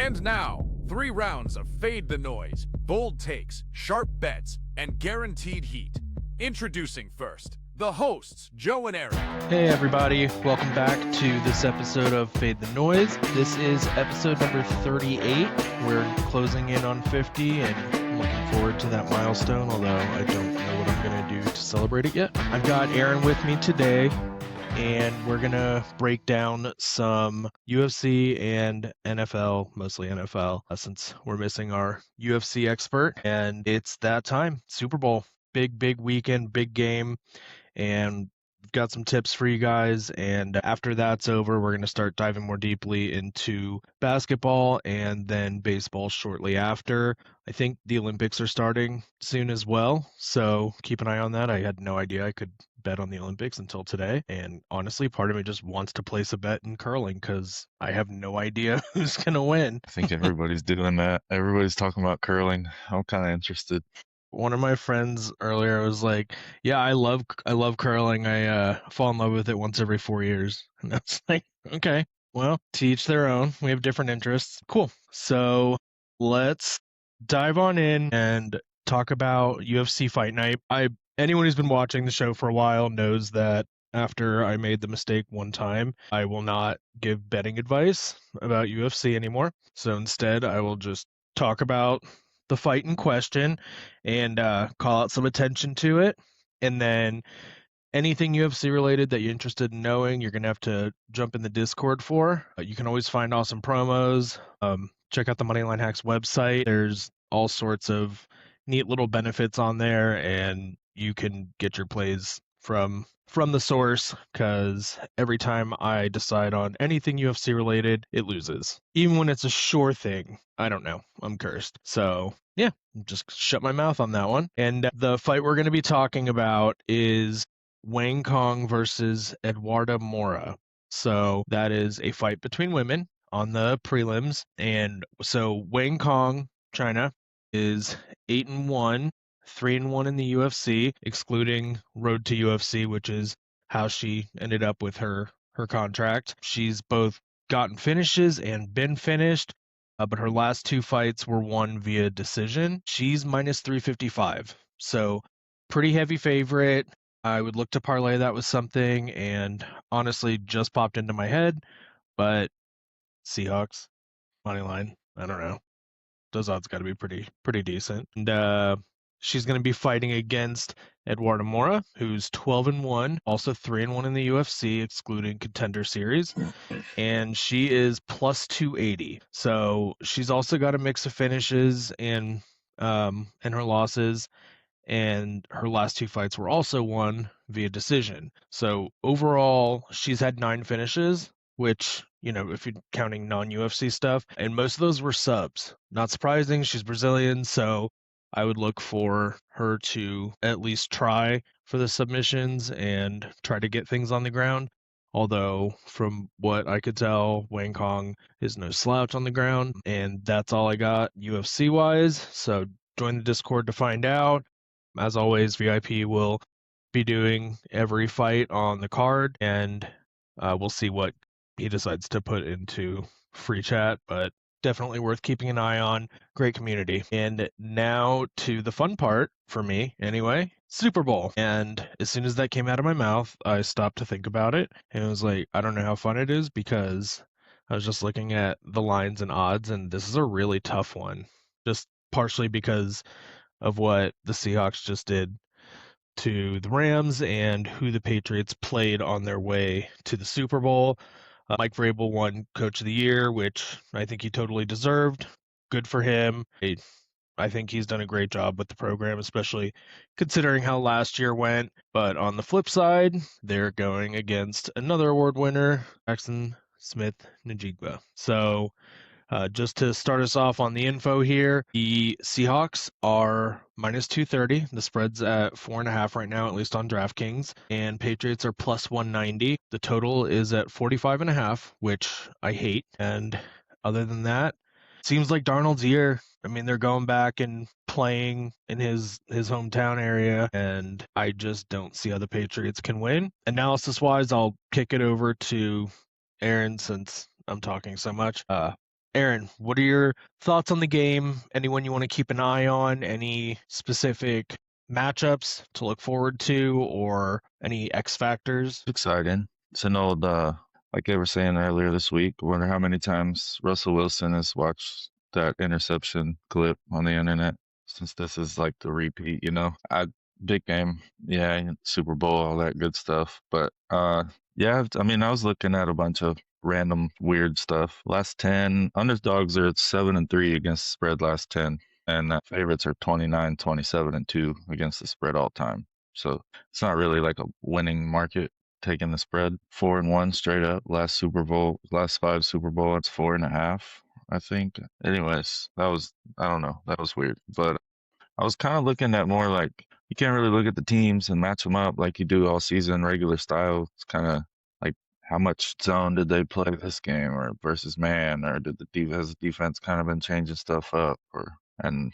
And now, 3 rounds of Fade the Noise, bold takes, sharp bets, and guaranteed heat. Introducing first, the hosts, Joe and Aaron. Hey everybody, welcome back to this episode of Fade the Noise. This is episode number 38. We're closing in on 50 and looking forward to that milestone, although I don't know what I'm going to do to celebrate it yet. I've got Aaron with me today, and we're going to break down some UFC and NFL, mostly NFL, since we're missing our UFC expert, and it's that time. Super Bowl, big weekend, big game, and we've got some tips for you guys. And after that's over, we're going to start diving more deeply into basketball and then baseball shortly after. I think the Olympics are starting soon as well, so keep an eye on that. I had no idea I could bet on the Olympics until today, and honestly, part of me just wants to place a bet in curling because I have no idea who's going to win. I think everybody's doing that. Everybody's talking about curling. I'm kind of interested. One of my friends earlier was like, yeah, I love curling. I fall in love with it once every 4 years. And that's like, okay, well, to each their own. We have different interests. Cool. So let's dive on in and talk about UFC Fight Night. Anyone who's been watching the show for a while knows that after I made the mistake one time, I will not give betting advice about UFC anymore. So instead, I will just talk about the fight in question and call out some attention to it. And then anything UFC related that you're interested in knowing, you're going to have to jump in the Discord for. You can always find awesome promos. Check out the Moneyline Hacks website. There's all sorts of neat little benefits on there, and you can get your plays from the source, because every time I decide on anything UFC related, it loses. Even when it's a sure thing. I don't know. I'm cursed. So yeah, just shut my mouth on that one. And the fight we're going to be talking about is Wang Kong versus Eduarda Moura. So that is a fight between women on the prelims. And so Wang Kong, China, is 8-1. 3-1 in the UFC, excluding Road to UFC, which is how she ended up with her contract. She's both gotten finishes and been finished, but her last 2 fights were won via decision. She's minus 355, so pretty heavy favorite. I would look to parlay that with something, and honestly just popped into my head, but Seahawks, money line, I don't know. Those odds got to be pretty decent. And she's going to be fighting against Eduarda Moura, who's 12-1, also 3-1 in the UFC, excluding Contender Series, and she is plus 280. So she's also got a mix of finishes and her losses, and her last 2 fights were also won via decision. So overall, she's had 9 finishes, which, if you're counting non-UFC stuff, and most of those were subs. Not surprising, she's Brazilian, so I would look for her to at least try for the submissions and try to get things on the ground. Although, from what I could tell, Wang Kong is no slouch on the ground, and that's all I got UFC-wise. So join the Discord to find out. As always, VIP will be doing every fight on the card, and we'll see what he decides to put into free chat, but definitely worth keeping an eye on. Great community. And now to the fun part, for me anyway, Super Bowl. And as soon as that came out of my mouth, I stopped to think about it, and it was like, I don't know how fun it is, because I was just looking at the lines and odds, and this is a really tough one, just partially because of what the Seahawks just did to the Rams and who the Patriots played on their way to the Super Bowl. Mike Vrabel won Coach of the Year, which I think he totally deserved. Good for him. I think he's done a great job with the program, especially considering how last year went. But on the flip side, they're going against another award winner, Jackson Smith-Njigba. So just to start us off on the info here, the Seahawks are minus 230. The spread's at 4.5 right now, at least on DraftKings. And Patriots are plus 190. The total is at 45.5, which I hate. And other than that, seems like Darnold's year. I mean, they're going back and playing in his hometown area, and I just don't see how the Patriots can win. Analysis-wise, I'll kick it over to Aaron since I'm talking so much. Aaron, what are your thoughts on the game? Anyone you want to keep an eye on? Any specific matchups to look forward to, or any X factors? Exciting. It's an old, like they were saying earlier this week. I wonder how many times Russell Wilson has watched that interception clip on the internet since this is like the repeat, you know? Big game. Yeah, Super Bowl, all that good stuff. But, yeah, I mean, I was looking at a bunch of random weird stuff. Last 10, underdogs are 7-3 against the spread last 10. And favorites are 29, 27, and 2 against the spread all time. So it's not really like a winning market taking the spread. 4-1 straight up. Last Super Bowl, last 5 Super Bowl, it's 4.5, I think. Anyways, I don't know, that was weird. But I was kind of looking at more like you can't really look at the teams and match them up like you do all season regular style. It's kind of like how much zone did they play this game or versus man, or did has the defense kind of been changing stuff up, and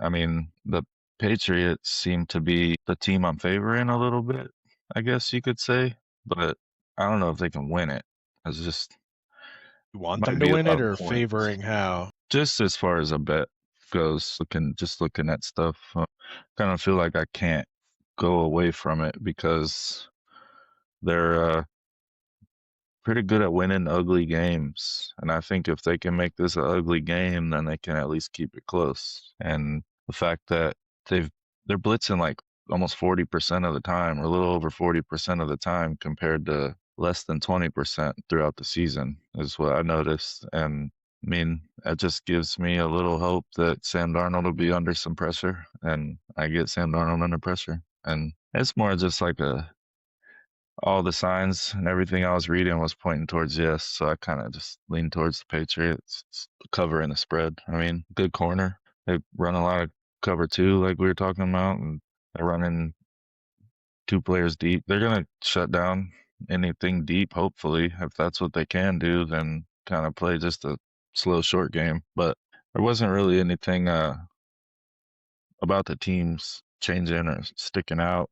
I mean, the Patriots seem to be the team I'm favoring a little bit, I guess you could say, but I don't know if they can win it. It's just You want them might to be a win lot it, of or points. favoring how? Just as far as a bet goes, looking at stuff, kind of feel like I can't go away from it because they're pretty good at winning ugly games. And I think if they can make this an ugly game, then they can at least keep it close. And the fact that they're blitzing like almost 40% of the time, or a little over 40% of the time, compared to less than 20% throughout the season, is what I noticed. And I mean, that just gives me a little hope that Sam Darnold will be under some pressure, and I get Sam Darnold under pressure. And it's more just like all the signs and everything I was reading was pointing towards yes. So I kind of just leaned towards the Patriots covering the spread. I mean, good corner. They run a lot of cover two, like we were talking about, and they're running 2 players deep. They're going to shut down anything deep, hopefully. If that's what they can do, then kind of play just a slow, short game. But there wasn't really anything about the teams changing or sticking out.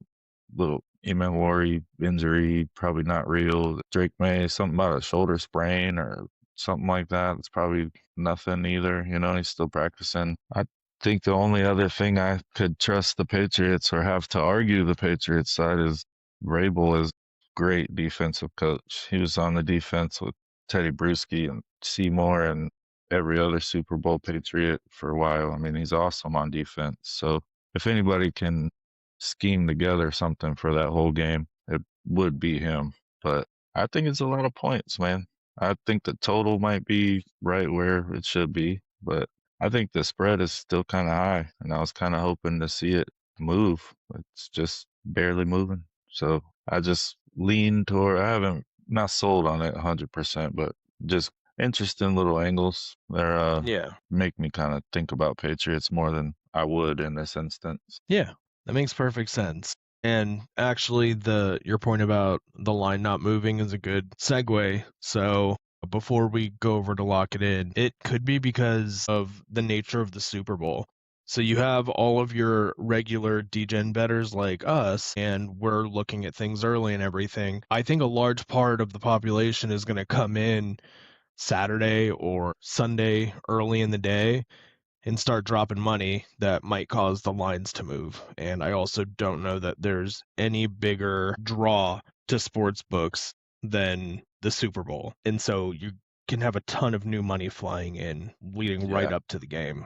Little Wari injury, probably not real. Drake May, something about a shoulder sprain or something like that. It's probably nothing either. You know, he's still practicing. I think the only other thing I could trust the Patriots or have to argue the Patriots side is Vrabel is great defensive coach. He was on the defense with Teddy Bruschi and Seymour and every other Super Bowl Patriot for a while. I mean, he's awesome on defense. So if anybody can scheme together something for that whole game, it would be him. But I think it's a lot of points, man. I think the total might be right where it should be, but I think the spread is still kind of high, and I was kind of hoping to see it move. It's just barely moving. So I just lean toward, I haven't, not sold on it 100%, but just interesting little angles. They're Yeah. make me kind of think about Patriots more than I would in this instance. Yeah, that makes perfect sense. And actually, your point about the line not moving is a good segue. So before we go over to lock it in, it could be because of the nature of the Super Bowl. So you have all of your regular degen bettors like us, and we're looking at things early and everything. I think a large part of the population is going to come in Saturday or Sunday early in the day and start dropping money that might cause the lines to move. And I also don't know that there's any bigger draw to sports books than the Super Bowl. And so you can have a ton of new money flying in leading right Yeah. up to the game.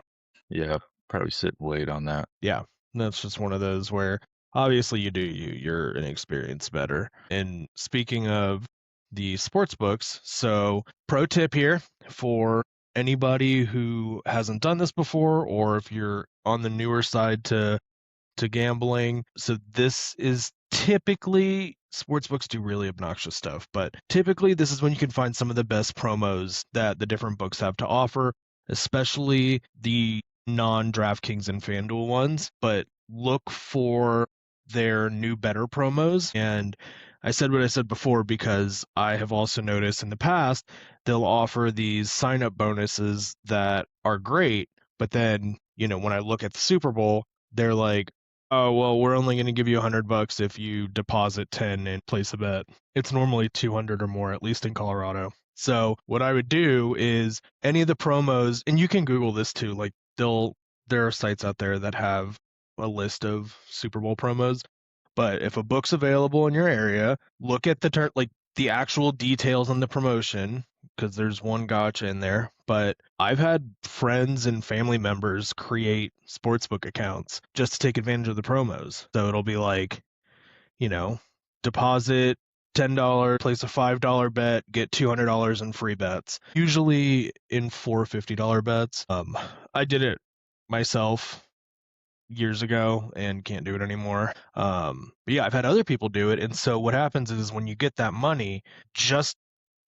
Yeah, probably sit and wait on that. Yeah, that's just one of those where obviously you're an experienced bettor. And speaking of the sports books, so pro tip here for anybody who hasn't done this before, or if you're on the newer side to gambling. So this is typically sportsbooks do really obnoxious stuff, but typically this is when you can find some of the best promos that the different books have to offer, especially the non-DraftKings and FanDuel ones, but look for their new better promos. And I said what I said before because I have also noticed in the past they'll offer these sign-up bonuses that are great, but then, when I look at the Super Bowl, they're like, oh, well, we're only going to give you $100 if you deposit 10 and place a bet. It's normally 200 or more, at least in Colorado. So what I would do is any of the promos, and you can Google this too, like there are sites out there that have a list of Super Bowl promos. But if a book's available in your area, look at like the actual details on the promotion, because there's one gotcha in there. But I've had friends and family members create sportsbook accounts just to take advantage of the promos. So it'll be like, deposit $10, place a $5 bet, get $200 in free bets. Usually in four $50 bets. I did it myself years ago and can't do it anymore. But yeah, I've had other people do it. And so what happens is when you get that money, just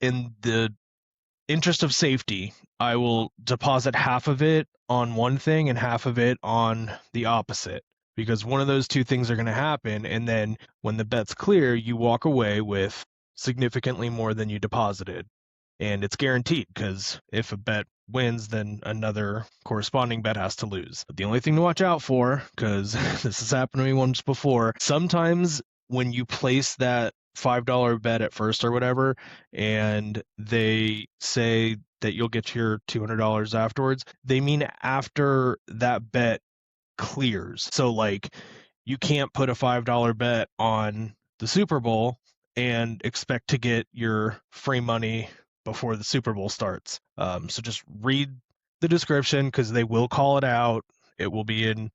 in the interest of safety, I will deposit half of it on one thing and half of it on the opposite. Because one of those two things are going to happen. And then when the bet's clear, you walk away with significantly more than you deposited. And it's guaranteed because if a bet wins, then another corresponding bet has to lose. But the only thing to watch out for, because this has happened to me once before, sometimes when you place that $5 bet at first or whatever, and they say that you'll get your $200 afterwards, they mean after that bet clears. So like you can't put a $5 bet on the Super Bowl and expect to get your free money before the Super Bowl starts. So just read the description because they will call it out. It will be in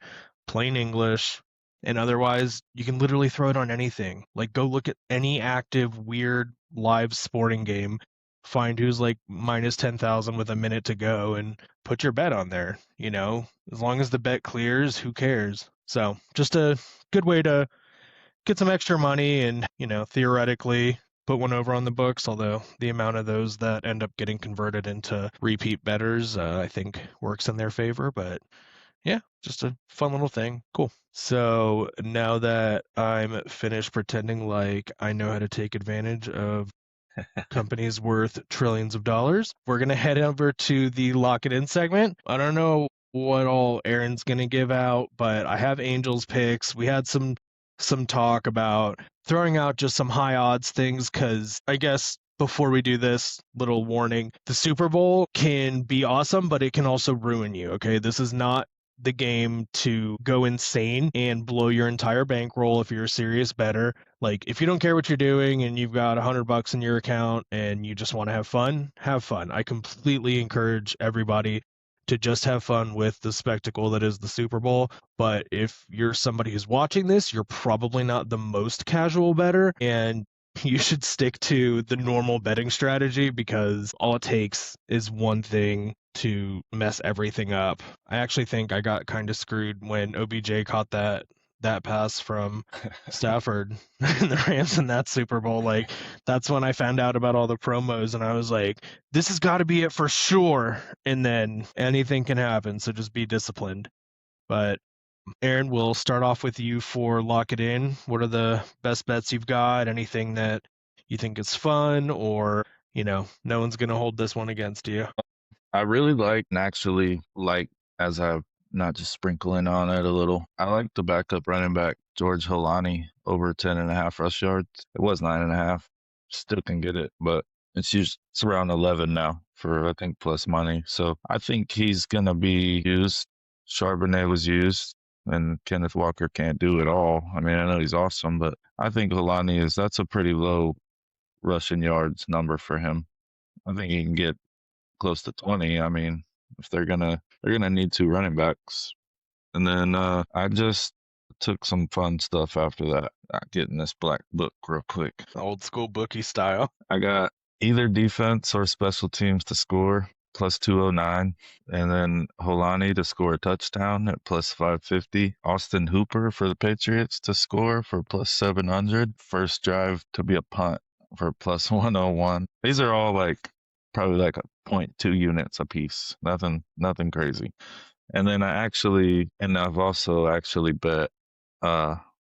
plain English. And otherwise, you can literally throw it on anything. Like go look at any active, weird live sporting game, find who's like minus 10,000 with a minute to go, and put your bet on there. As long as the bet clears, who cares? So just a good way to get some extra money and, theoretically put one over on the books, although the amount of those that end up getting converted into repeat bettors, I think works in their favor. But yeah, just a fun little thing. Cool. So now that I'm finished pretending like I know how to take advantage of companies worth trillions of dollars, we're going to head over to the lock it in segment. I don't know what all Aaron's going to give out, but I have Angels picks. We had some talk about throwing out just some high odds things because I guess before we do this, little warning, the Super Bowl can be awesome, but it can also ruin you. Okay, this is not the game to go insane and blow your entire bankroll if you're a serious bettor. Like if you don't care what you're doing and you've got $100 in your account and you just want to have fun, have fun. I completely encourage everybody to just have fun with the spectacle that is the Super Bowl. But if you're somebody who's watching this, you're probably not the most casual bettor, and you should stick to the normal betting strategy because all it takes is one thing to mess everything up. I actually think I got kind of screwed when OBJ caught that pass from Stafford and the Rams in that Super Bowl. Like that's when I found out about all the promos and I was like, this has got to be it for sure. And then anything can happen, so just be disciplined. But Aaron, we'll start off with you for lock it in. What are the best bets you've got? Anything that you think is fun, or no one's gonna hold this one against you? I really like, and actually like, as I've not just sprinkling on it a little, I like the backup running back, George Holani, over 10.5 rush yards. It was 9.5. Still can get it, but it's around 11 now for, I think, plus money. So I think he's going to be used. Charbonnet was used, and Kenneth Walker can't do it all. I mean, I know he's awesome, but I think Holani that's a pretty low rushing yards number for him. I think he can get close to 20. I mean, if they're gonna need two running backs. And then I just took some fun stuff after that. Getting this black book real quick. Old school bookie style. I got either defense or special teams to score plus 209, and then Holani to score a touchdown at plus 550. Austin Hooper for the Patriots to score for plus 700. First drive to be a punt for plus 101. These are all probably like a 0.2 units a piece. Nothing crazy. And then I've also actually bet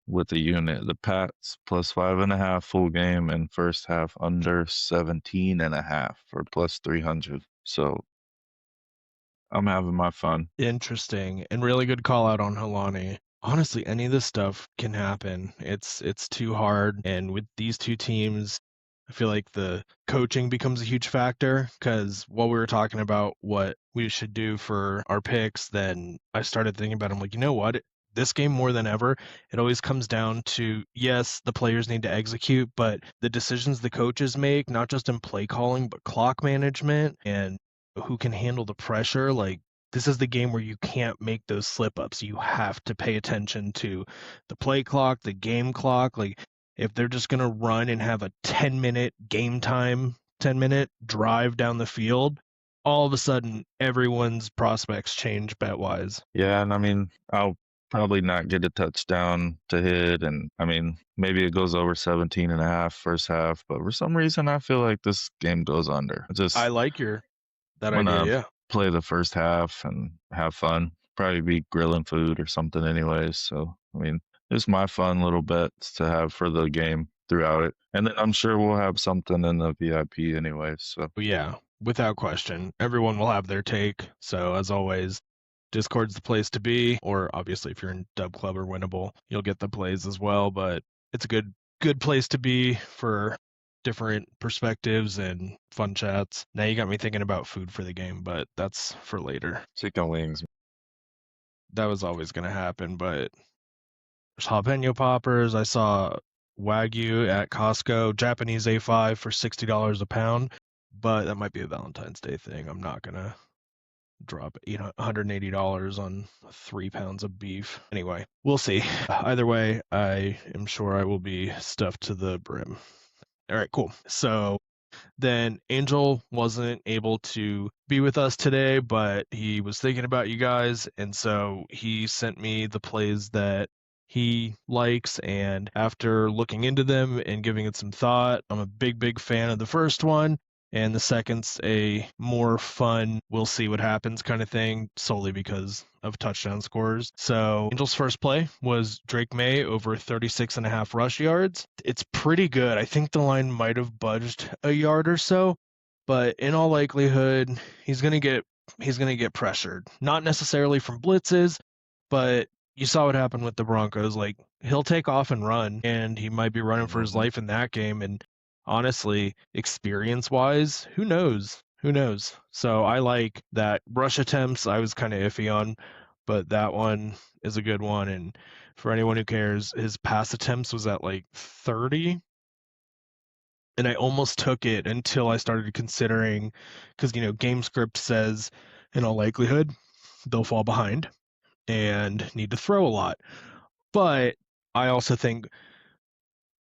with the unit, the Pats plus 5.5 full game and first half under 17.5 for plus 300. So I'm having my fun. Interesting, and really good call out on Holani. Honestly, any of this stuff can happen. It's too hard, and with these two teams, I feel like the coaching becomes a huge factor because while we were talking about what we should do for our picks, then I started thinking about it. I'm like, you know what? This game more than ever, it always comes down to yes, the players need to execute, but the decisions the coaches make, not just in play calling, but clock management and who can handle the pressure. Like, this is the game where you can't make those slip ups. You have to pay attention to the play clock, the game clock. Like, if they're just going to run and have a 10-minute game time, 10-minute drive down the field, all of a sudden everyone's prospects change bet wise. Yeah, and I mean, I'll probably not get a touchdown to hit, and I mean, maybe it goes over 17 and a half first half, but for some reason I feel like this game goes under. I like that I'm idea, gonna yeah. play the first half and have fun. Probably be grilling food or something anyways. So I mean, it's my fun little bets to have for the game throughout it. And then I'm sure we'll have something in the VIP anyway. So Yeah, without question. Everyone will have their take. So as always, Discord's the place to be, or obviously if you're in Dub Club or Winnable, you'll get the plays as well, but it's a good place to be for different perspectives and fun chats. Now you got me thinking about food for the game, but that's for later. chicken wings. That was always going to happen, but there's jalapeno poppers. I saw Wagyu at Costco, Japanese A5 for $60 a pound, but that might be a Valentine's Day thing. I'm not going to drop $180 on 3 pounds of beef. Anyway, we'll see. Either way, I am sure I will be stuffed to the brim. All right, cool. So then Angel wasn't able to be with us today, but he was thinking about you guys, and so he sent me the plays that he likes, and after looking into them and giving it some thought, I'm a big fan of the first one, and the second's a more fun, we'll see what happens kind of thing, solely because of touchdown scores. So Angel's first play was Drake May over 36.5 rush yards. It's pretty good. I think the line might have budged a yard or so, but in all likelihood, he's gonna get pressured. Not necessarily from blitzes, but you saw what happened with the Broncos. Like, he'll take off and run, and he might be running for his life in that game. And honestly, experience-wise, who knows? Who knows? So I like that. Rush attempts, I was kind of iffy on, but that one is a good one. And for anyone who cares, his pass attempts was at like 30. And I almost took it until I started considering, because, game script says in all likelihood, they'll fall behind and need to throw a lot. But I also think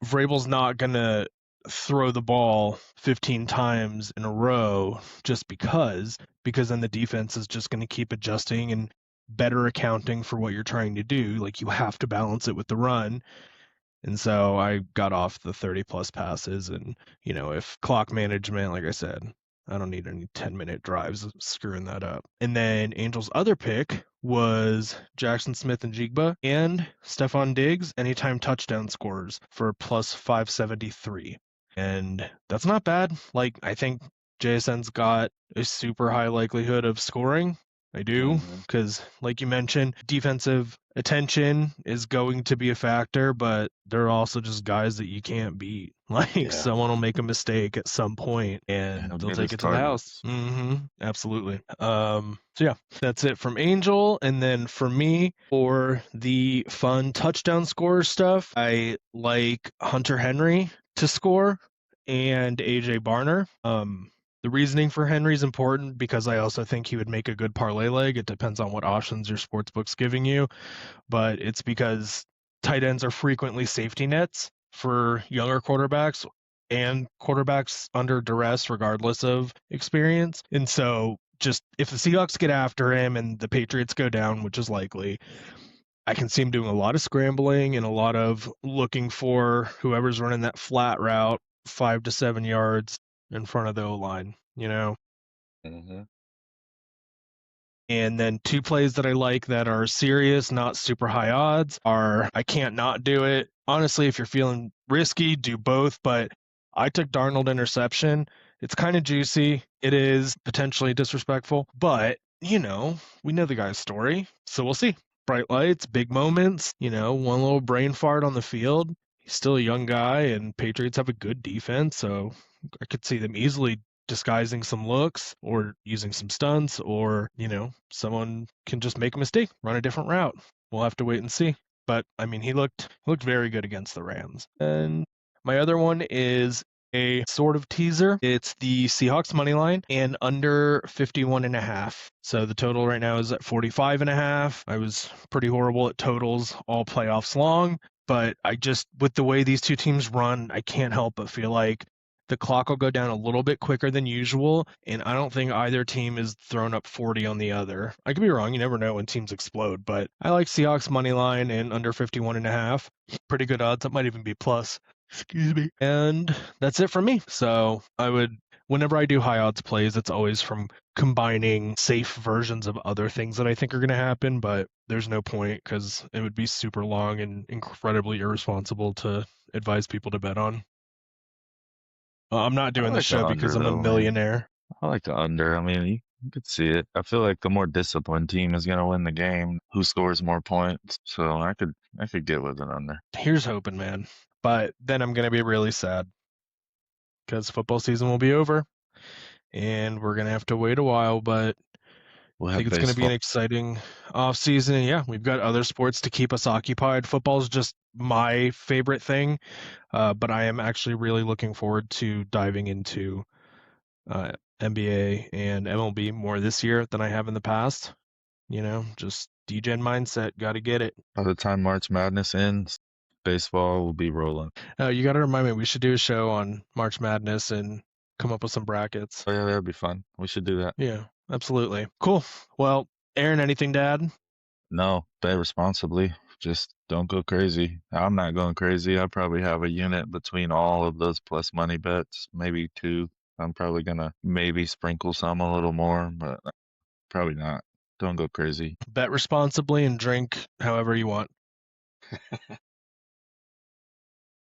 Vrabel's not going to throw the ball 15 times in a row just because then the defense is just going to keep adjusting and better accounting for what you're trying to do. Like, you have to balance it with the run. And so I got off the 30 plus passes, and if clock management, like I said, I don't need any 10-minute drives screwing that up. And then Angel's other pick was Jackson Smith-Njigba and Stephon Diggs anytime touchdown scores for plus 573. And that's not bad. Like, I think JSN's got a super high likelihood of scoring. I do, because like you mentioned, defensive attention is going to be a factor, but they're also just guys that you can't beat. Like, someone will make a mistake at some point and they'll take it to the house. Absolutely. So yeah, that's it from Angel. And then for me, for the fun touchdown scorer stuff, I like Hunter Henry to score and AJ Barner. The reasoning for Henry is important because I also think he would make a good parlay leg. It depends on what options your sportsbook's giving you, but it's because tight ends are frequently safety nets for younger quarterbacks and quarterbacks under duress regardless of experience. And so just if the Seahawks get after him and the Patriots go down, which is likely, I can see him doing a lot of scrambling and a lot of looking for whoever's running that flat route 5 to 7 yards in front of the O-line, And then two plays that I like that are serious, not super high odds, are I can't not do it. Honestly, if you're feeling risky, do both, but I took Darnold interception. It's kind of juicy. It is potentially disrespectful, but, we know the guy's story, so we'll see. Bright lights, big moments, one little brain fart on the field. he's still a young guy, and Patriots have a good defense, so I could see them easily disguising some looks or using some stunts, or, someone can just make a mistake, run a different route. We'll have to wait and see. But I mean, he looked very good against the Rams. And my other one is a sort of teaser. It's the Seahawks money line and under 51.5. So the total right now is at 45.5. I was pretty horrible at totals all playoffs long, but with the way these two teams run, I can't help but feel like the clock will go down a little bit quicker than usual, and I don't think either team is thrown up 40 on the other. I could be wrong. You never know when teams explode, but I like Seahawks money line and under 51.5. Pretty good odds. That might even be plus. Excuse me. And that's it for me. So whenever I do high odds plays, it's always from combining safe versions of other things that I think are going to happen, but there's no point because it would be super long and incredibly irresponsible to advise people to bet on. I'm not I doing the like the show because under I'm a though, man. millionaire. I like the under. I mean, you could see it. I feel like the more disciplined team is gonna win the game. Who scores more points? So I could get with an under. Here's hoping, man. But then I'm going to be really sad because football season will be over and we're going to have to wait a while, but We'll I have think it's going to be baseball. an exciting off season. And yeah, we've got other sports to keep us occupied. Football is just my favorite thing, but I am actually really looking forward to diving into NBA and MLB more this year than I have in the past. Just DGen mindset, got to get it. By the time March Madness ends, baseball will be rolling. You got to remind me, we should do a show on March Madness and come up with some brackets. Oh yeah, that'd be fun. We should do that. Yeah, absolutely. Cool. Well, Aaron, anything to add? No, bet responsibly. Just don't go crazy. I'm not going crazy. I probably have a unit between all of those plus money bets, maybe two. I'm probably gonna maybe sprinkle some a little more, but probably not. Don't go crazy. Bet responsibly and drink however you want.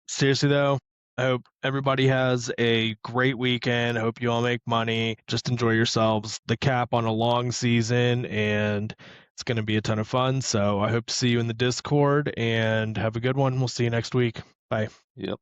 Seriously, though, I hope everybody has a great weekend. I hope you all make money. Just enjoy yourselves. The cap on a long season, and it's going to be a ton of fun. So I hope to see you in the Discord and have a good one. We'll see you next week. Bye. Yep.